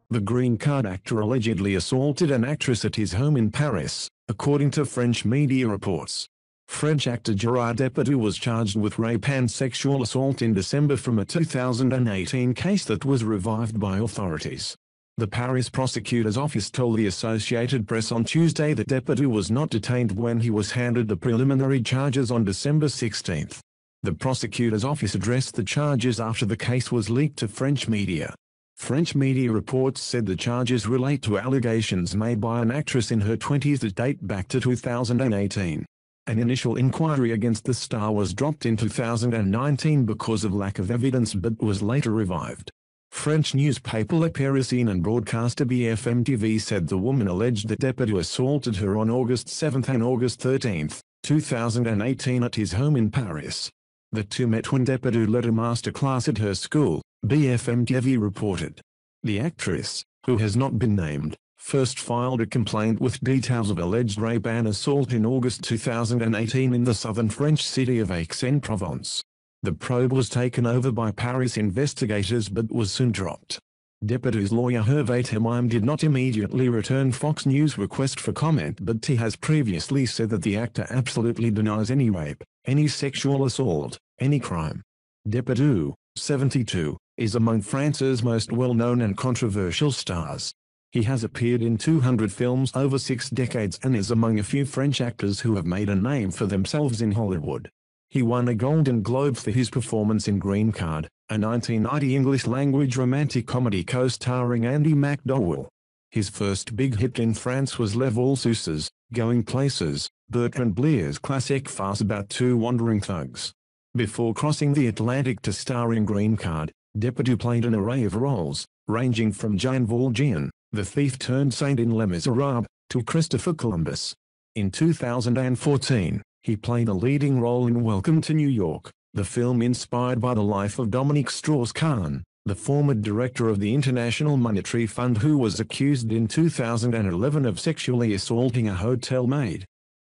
The Green Card actor allegedly assaulted an actress at his home in Paris, according to French media reports. French actor Gerard Depardieu was charged with rape and sexual assault in December from a 2018 case that was revived by authorities. The Paris prosecutor's office told the Associated Press on Tuesday that Depardieu was not detained when he was handed the preliminary charges on December 16. The prosecutor's office addressed the charges after the case was leaked to French media. French media reports said the charges relate to allegations made by an actress in her 20s that date back to 2018. An initial inquiry against the star was dropped in 2019 because of lack of evidence but was later revived. French newspaper Le Parisien and broadcaster BFM TV said the woman alleged that Depardieu assaulted her on August 7 and August 13, 2018 at his home in Paris. The two met when Depardieu led a masterclass at her school, BFM TV reported. The actress, who has not been named, first filed a complaint with details of alleged rape and assault in August 2018 in the southern French city of Aix-en-Provence. The probe was taken over by Paris investigators but was soon dropped. Depardieu's lawyer Hervé Temaim did not immediately return Fox News' request for comment, but he has previously said that the actor absolutely denies any rape, any sexual assault, any crime. Depardieu, 72, is among France's most well-known and controversial stars. He has appeared in 200 films over 6 decades and is among a few French actors who have made a name for themselves in Hollywood. He won a Golden Globe for his performance in Green Card, a 1990 English-language romantic comedy co-starring Andy McDowell. His first big hit in France was Les Valseuses, Going Places, Bertrand Blier's classic farce about two wandering thugs. Before crossing the Atlantic to star in Green Card, Depardieu played an array of roles, ranging from Jean Valjean, the thief-turned-saint in Les Miserables, to Christopher Columbus. In 2014, he played a leading role in Welcome to New York, the film inspired by the life of Dominique Strauss-Kahn, the former director of the International Monetary Fund who was accused in 2011 of sexually assaulting a hotel maid.